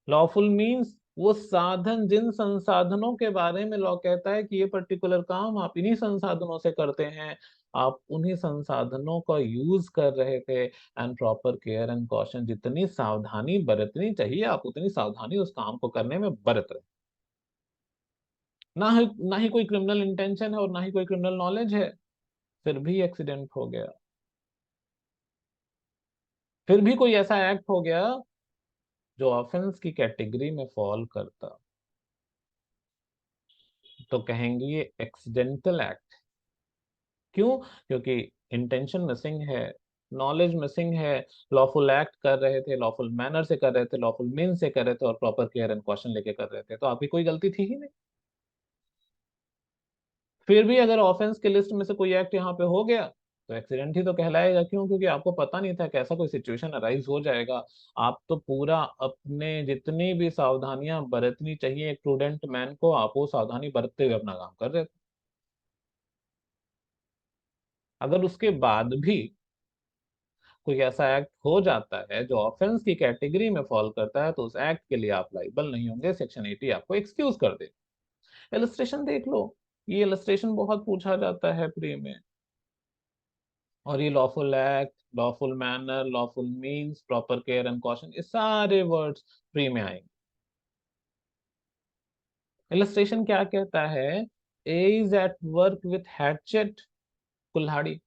लॉफुल मीन्स वो साधन, जिन संसाधनों के बारे में लॉ कहता है कि ये पर्टिकुलर काम आप इन्हीं संसाधनों से करते हैं, आप उन्हीं संसाधनों का यूज कर रहे थे। And proper care and caution, जितनी सावधानी बरतनी चाहिए आप उतनी सावधानी उस काम को करने में बरत रहे। ना ही कोई क्रिमिनल इंटेंशन है और ना ही कोई क्रिमिनल नॉलेज है, फिर भी एक्सीडेंट हो गया, फिर भी कोई ऐसा एक्ट हो गया जो ऑफेंस की कैटेगरी में फॉल करता, तो कहेंगे ये एक्सीडेंटल एक्ट। क्यों? क्योंकि इंटेंशन मिसिंग है, नॉलेज मिसिंग है। लॉफुल एक्ट कर रहे थे, लॉफुल मैनर से कर रहे थे, लॉफुल मीन से कर रहे थे, और प्रॉपर केयर एंड कॉशन लेके कर रहे थे, तो आपकी कोई गलती थी ही नहीं। फिर भी अगर ऑफेंस के लिस्ट में से कोई एक्ट यहाँ पे हो गया तो एक्सीडेंट ही तो कहलाएगा। क्यों? क्योंकि आपको पता नहीं था कि ऐसा कोई सिचुएशन अराइज हो जाएगा। आप तो पूरा अपने जितनी भी सावधानियां बरतनी चाहिए एक प्रूडेंट मैन को, आप वो सावधानी बरतते हुए अपना काम कर रहे थे। अगर उसके बाद भी कोई ऐसा एक्ट हो जाता है जो ऑफेंस की कैटेगरी में फॉल करता है, तो उस एक्ट के लिए आप लाइबल नहीं होंगे, सेक्शन 80 आपको एक्सक्यूज कर दे। इलस्ट्रेशन देख लो, ये इलस्ट्रेशन बहुत पूछा जाता है प्री में। और ये lawful act, lawful manner, lawful means, proper care and caution, ये सारे वर्ड्स प्री में आएंगे। इलस्ट्रेशन क्या कहता है? A is at work with hatchet, कुल्हाड़ी,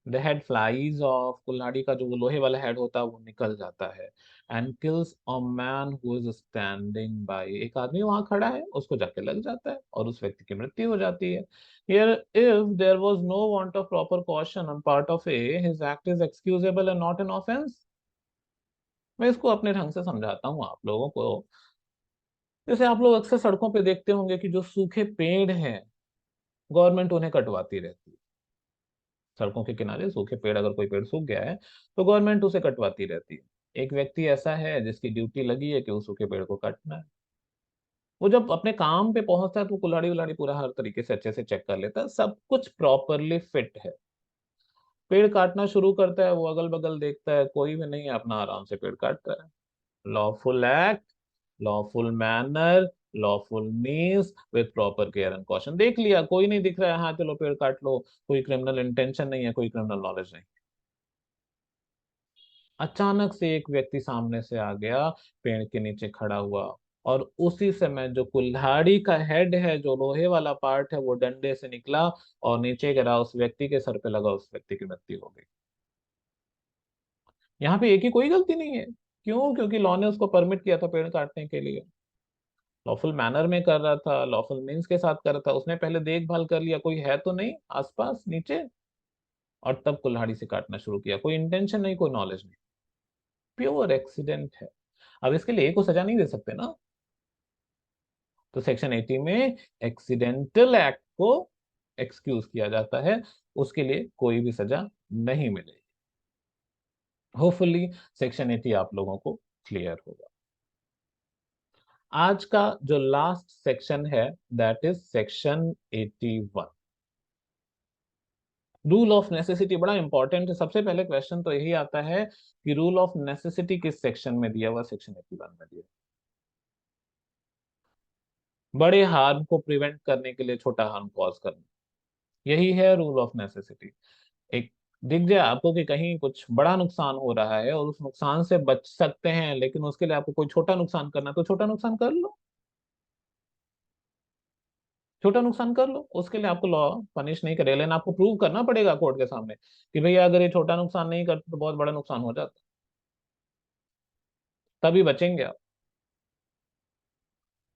द हेड फ्लाइज ऑफ, कुल्हाड़ी का जो वो लोहे वाला हेड होता है वो निकल जाता है, and kills a man who is standing bye, एक आदमी वहां खड़ा है उसको जाके लग जाता है और उस व्यक्ति की मृत्यु हो जाती है। Here if there was no want of proper caution on part of a, his act is excusable and not an offence. मैं इसको अपने ढंग से समझाता हूँ आप लोगों को। जैसे आप लोग अक्सर सड़कों पे देखते होंगे कि जो सूखे पेड़ हैं, गवर्नमेंट उन्हें कटवाती रहती है। सड़कों के किनारे सूखे पेड़, अगर कोई पेड़ सूख गया है तो गवर्नमेंट उसे कटवाती रहती है। एक व्यक्ति ऐसा है जिसकी ड्यूटी लगी है कि उस सूखे पेड़ को काटना है। वो जब अपने काम पे पहुंचता है तो कुल्हाड़ी उल्हाड़ी पूरा हर तरीके से अच्छे से चेक कर लेता है, सब कुछ प्रॉपरली फिट है। पेड़ काटना शुरू करता है, वो अगल बगल देखता है कोई भी नहीं है, अपना आराम से पेड़ काटता है। Lawful act, lawful manner, lawful means with proper care and caution. देख लिया कोई नहीं दिख रहा है, हाँ चलो पेड़ काट लो, कोई क्रिमिनल इंटेंशन नहीं है, कोई क्रिमिनल नॉलेज नहीं। अचानक से एक व्यक्ति सामने से आ गया, पेड़ के नीचे खड़ा हुआ, और उसी समय जो कुल्हाड़ी का हेड है, जो लोहे वाला पार्ट है, वो डंडे से निकला और नीचे गिरा, उस व्यक्ति के सर पे लगा, उस व्यक्ति की मृत्यु हो गई। यहाँ पे एक ही कोई गलती नहीं है। क्यों? क्योंकि लॉ ने उसको परमिट किया था पेड़ काटने के लिए, लॉफुल मैनर में कर रहा था, लॉफुल मीन्स के साथ कर रहा था, उसने पहले देखभाल कर लिया कोई है तो नहीं आसपास नीचे, और तब कुल्हाड़ी से काटना शुरू किया। कोई इंटेंशन नहीं, कोई नॉलेज नहीं, प्योर एक्सीडेंट है। अब इसके लिए को सजा नहीं दे सकते ना, तो सेक्शन 80 में एक्सीडेंटल एक्ट को एक्सक्यूज किया जाता है, उसके लिए कोई भी सजा नहीं मिलेगी। होपफुली सेक्शन 80 आप लोगों को क्लियर होगा। आज का जो लास्ट सेक्शन है that is section 81, rule of necessity. बड़ा इंपॉर्टेंट है। सबसे पहले क्वेश्चन तो यही आता है कि रूल ऑफ नेसेसिटी किस सेक्शन में दिया हुआ? सेक्शन 81 में दिया। बड़े हार्म को प्रिवेंट करने के लिए छोटा हार्म कॉज करना, यही है रूल ऑफ नेसेसिटी। एक दिख जाए आपको कि कहीं कुछ बड़ा नुकसान हो रहा है और उस नुकसान से बच सकते हैं, लेकिन उसके लिए आपको कोई छोटा नुकसान करना है, तो छोटा नुकसान कर लो। छोटा नुकसान कर लो, उसके लिए आपको लॉ पनिश नहीं करेगा, लेकिन आपको प्रूव करना पड़ेगा कोर्ट के सामने कि भैया अगर ये छोटा नुकसान नहीं करते तो बहुत बड़ा नुकसान हो जाता, तभी बचेंगे आप।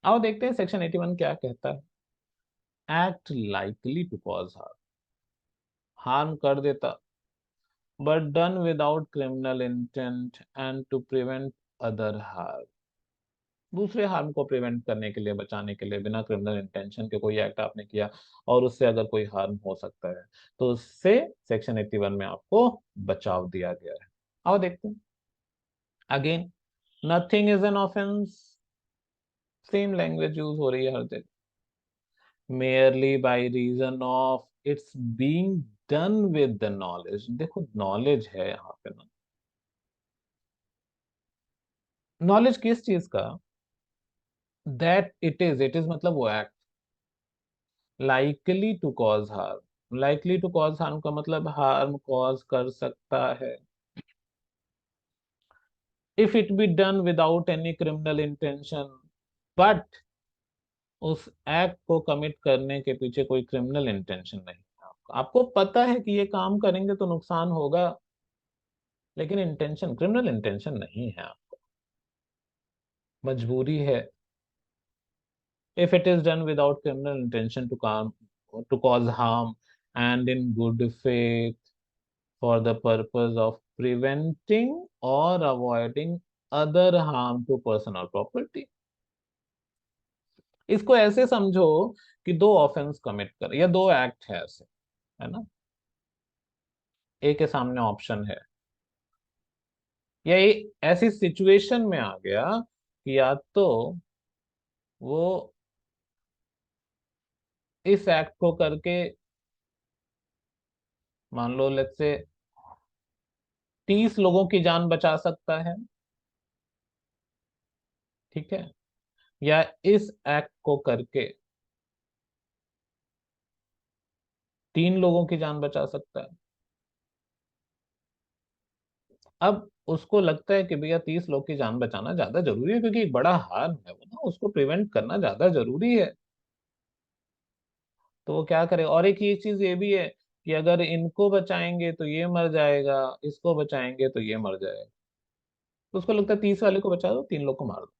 आओ देखते हैं सेक्शन 81 क्या कहता है। Act likely to cause harm, harm कर देता but done without criminal intent and to prevent other harm. दूसरे हार्म को प्रिवेंट करने के लिए, बचाने के लिए, बिना क्रिमिनल इंटेंशन के कोई एक्ट आपने किया और उससे अगर कोई हार्म हो सकता है तो उससे सेक्शन 81 में आपको बचाव दिया गया है। आओ देखते हैं। Again, nothing is an offence, same language use हो रही है हर जगह। merely by reason of its being done with the knowledge, देखो नॉलेज है यहाँ पे ना, नॉलेज किस चीज का, दैट इट इज मतलब वो act likely to cause harm, likely to cause harm का मतलब हार्म कॉज कर सकता है, if it be done without any criminal intention, but उस एक्ट को कमिट करने के पीछे कोई क्रिमिनल इंटेंशन नहीं है। आपको पता है कि ये काम करेंगे तो नुकसान होगा, लेकिन इंटेंशन, क्रिमिनल इंटेंशन नहीं है, मजबूरी है। If it is done without criminal intention to cause harm and in good faith for the purpose of preventing और avoiding other harm to person और प्रॉपर्टी। इसको ऐसे समझो कि दो ऑफेंस कमिट कर या दो एक्ट है ऐसे, है ना, ए के सामने ऑप्शन है, या ऐसी सिचुएशन में आ गया कि या तो वो इस एक्ट को करके, मान लो लेट्स से 30 लोगों की जान बचा सकता है, ठीक है, या इस एक्ट को करके 3 लोगों की जान बचा सकता है। अब उसको लगता है कि भैया 30 लोग की जान बचाना ज्यादा जरूरी है, क्योंकि एक बड़ा हार्म है वो ना, उसको प्रिवेंट करना ज्यादा जरूरी है। तो वो क्या करे, और एक ये चीज ये भी है कि अगर इनको बचाएंगे तो ये मर जाएगा, इसको बचाएंगे तो ये मर जाएगा, तो उसको लगता है 30 वाले को बचा दो, 3 लोग को मार दो।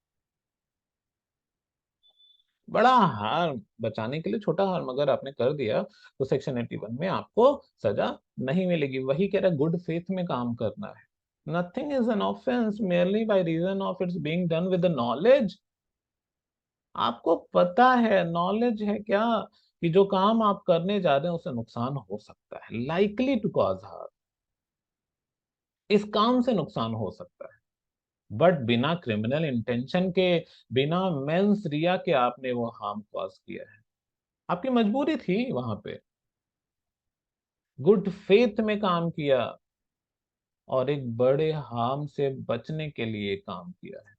बड़ा हार्म बचाने के लिए छोटा हार्म अगर आपने कर दिया तो सेक्शन 81 में आपको सजा नहीं मिलेगी। वही कह रहा है, गुड फेथ में काम करना है। Nothing is an offence merely by reason of its being done with the knowledge। आपको पता है, नॉलेज है क्या, कि जो काम आप करने जा रहे हैं उससे नुकसान हो सकता है, लाइकली टू कॉज हार्म, इस काम से नुकसान हो सकता है, बट बिना क्रिमिनल इंटेंशन के, बिना मेंस रिया के आपने वो हार्म कॉज किया है। आपकी मजबूरी थी वहां पे, गुड फेथ में काम किया और एक बड़े हार्म से बचने के लिए काम किया है।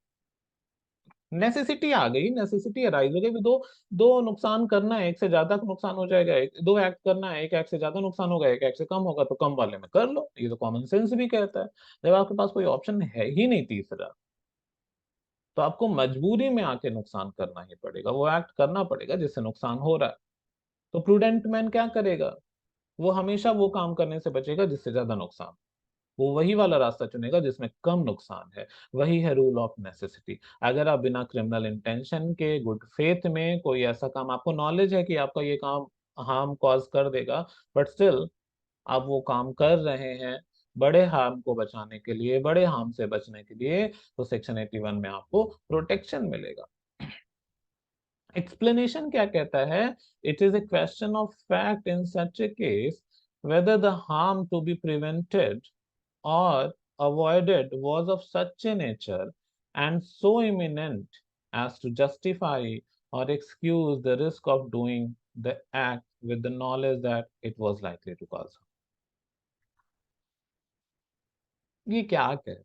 नेसेसिटी आ गई, नेसेसिटी अराइज हो गई भी, दो दो नुकसान करना है, एक से ज्यादा नुकसान हो जाएगा, एक दो एक्ट करना है, एक एक्ट से ज्यादा नुकसान होगा, एक एक्ट से कम होगा, तो कम वाले में कर लो, ये तो कॉमन सेंस भी कहता है। जब आपके पास कोई ऑप्शन है ही नहीं तीसरा, तो आपको मजबूरी में आके नुकसान करना ही पड़ेगा, वो एक्ट करना पड़ेगा जिससे नुकसान हो रहा है। तो प्रूडेंट मैन क्या करेगा, वो हमेशा वो काम करने से बचेगा जिससे ज्यादा नुकसान, वो वही वाला रास्ता चुनेगा जिसमें कम नुकसान है। वही है रूल ऑफ नेसेसिटी। अगर आप बिना क्रिमिनल इंटेंशन के, गुड फेथ में कोई ऐसा काम, आपको नॉलेज है कि आपका ये काम हार्म कॉज कर देगा, बट स्टिल आप वो काम कर रहे हैं बड़े हार्म को बचाने के लिए, बड़े हार्म से बचने के लिए, तो सेक्शन 81 में आपको प्रोटेक्शन मिलेगा। एक्सप्लेनेशन क्या कहता है, it is a question of fact in such A case whether the harm to be prevented or avoided was of such a nature and so imminent as to justify or excuse the risk of doing the act with the knowledge that it was likely to cause harm। ये क्या कहे,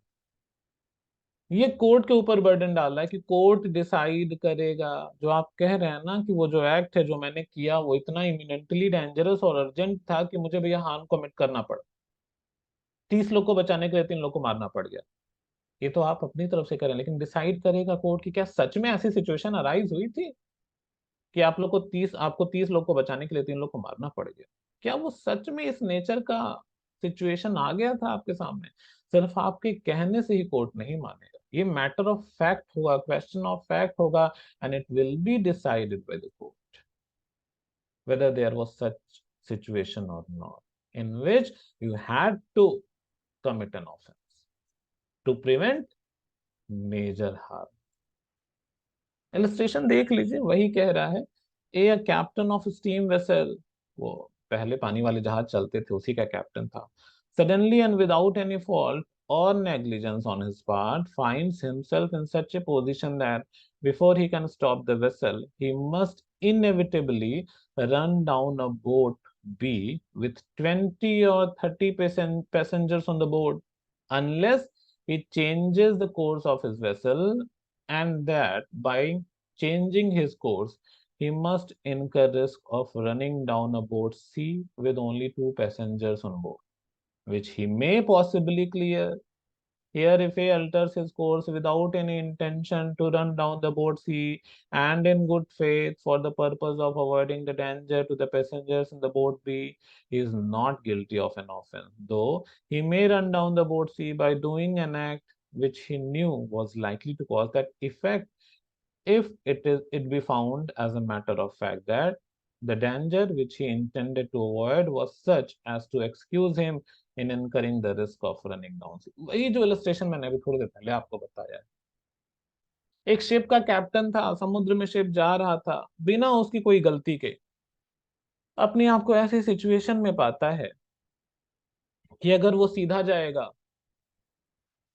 ये court के ऊपर burden डाल रहा है कि कोर्ट डिसाइड करेगा। जो आप कह रहे हैं ना कि वो जो एक्ट है जो मैंने किया वो इतना इमिनेंटली डेंजरस और अर्जेंट था कि मुझे भैया हार्म कमिट करना पड़ा, 30 लोग को बचाने के लिए 3 लोग को मारना पड़ गया। ये तो आप अपनी तरफ से करें, लेकिन डिसाइड करेगा कोर्ट की क्या सच में ऐसी सिचुएशन अराइज हुई थी। कि आपको 30 लोग को बचाने के लिए 3 लोग को मारना पड़ गया। क्या वो सच में इस नेचर का सिचुएशन आ गया था आपके सामने? सिर्फ आपके कहने से ही कोर्ट नहीं मानेगा, ये मैटर ऑफ फैक्ट होगा, क्वेश्चन ऑफ फैक्ट होगा, and it will be decided by the court whether there was such situation or not, in which you had to commit an offense to prevent major harm. Illustration देख लीजिए, वही कह रहा है, a captain of steam vessel, वो पहले पानी वाले जहाज चलते थे उसी का कैप्टन था, suddenly and without any fault or negligence on his part, finds himself in such a position that before he can stop the vessel, he must inevitably run down a boat B with 20 or 30 passengers on the board, unless he changes the course of his vessel, and that by changing his course, he must incur risk of running down a boat C with only 2 passengers on board, which he may possibly clear. Here, if he alters his course without any intention to run down the boat C, and in good faith for the purpose of avoiding the danger to the passengers in the boat B, he is not guilty of an offense, though he may run down the boat C by doing an act which he knew was likely to cause that effect, if it be found as a matter of fact that the danger which he intended to avoid was such as to excuse him in incurring the risk of running down. वही जो illustration मैंने अभी थोड़ी देर पहले आपको बताया है। एक शिप का कैप्टन था, समुद्र में शिप जा रहा था, बिना उसकी कोई गलती के अपने आप को ऐसी सिचुएशन में पाता है कि अगर वो सीधा जाएगा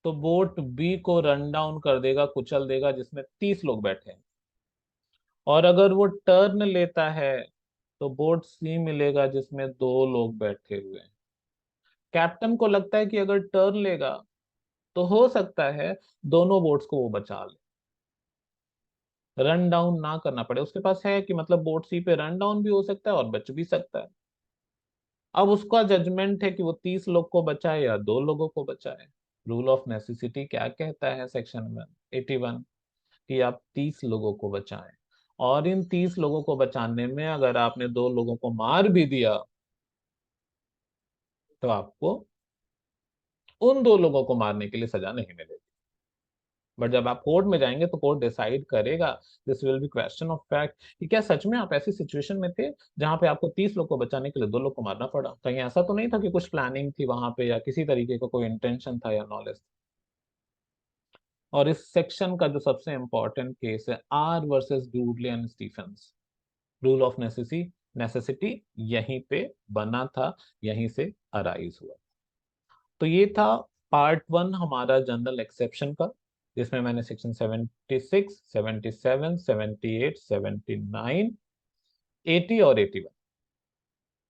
तो बोट बी को रन डाउन कर देगा, कुचल देगा, जिसमें 30 लोग बैठे हैं। और अगर वो टर्न लेता है तो बोट सी मिलेगा जिसमें 2 लोग बैठे हुए हैं। कैप्टन को लगता है कि अगर टर्न लेगा तो हो सकता है दोनों बोट्स को वो बचा ले, रन डाउन ना करना पड़े। उसके पास है कि मतलब बोट सी पे रन डाउन भी हो सकता है और बच भी सकता है। अब उसका जजमेंट है कि वो 30 लोग को बचाए या 2 लोगों को बचाए। रूल ऑफ नेसेसिटी क्या कहता है सेक्शन में 81, कि आप 30 लोगों को बचाएं, और इन 30 लोगों को बचाने में अगर आपने 2 लोगों को मार भी दिया तो आपको उन 2 लोगों को मारने के लिए सजा नहीं मिलेगी। बट जब आप कोर्ट में जाएंगे तो कोर्ट डिसाइड करेगा, this will be question of fact, कि क्या सच में आप ऐसी सिचुएशन में थे जहां पे आपको 30 लोग को बचाने के लिए 2 लोग को मारना पड़ा। कहीं ऐसा तो नहीं था कि कुछ प्लानिंग थी वहां पे, या किसी तरीके का कोई इंटेंशन था या नॉलेज। और इस सेक्शन का जो सबसे इंपॉर्टेंट केस है R versus Dudley and Stephens, rule of necessity यहीं पे बना था, यहीं से अराइज हुआ। तो ये था पार्ट 1 हमारा जनरल एक्सेप्शन का, जिसमें मैंने सेक्शन 76, 77, 78, 79, 80 और 81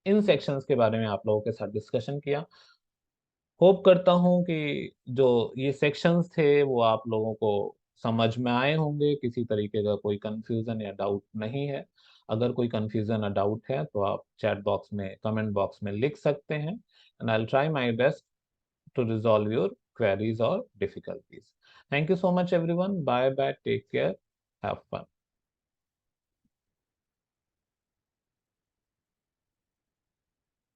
इन सेक्शंस के बारे में आप लोगों के साथ डिस्कशन किया। होप करता हूं कि जो ये सेक्शंस थे वो आप लोगों को समझ में आए होंगे, किसी तरीके का कोई कंफ्यूजन या डाउट नहीं है। अगर कोई कंफ्यूजन या डाउट है तो आप चैट बॉक्स में, कमेंट बॉक्स में लिख सकते हैं, and I will try my best to resolve your queries or difficulties. Thank you so much, everyone. Bye bye. Take care. Have fun.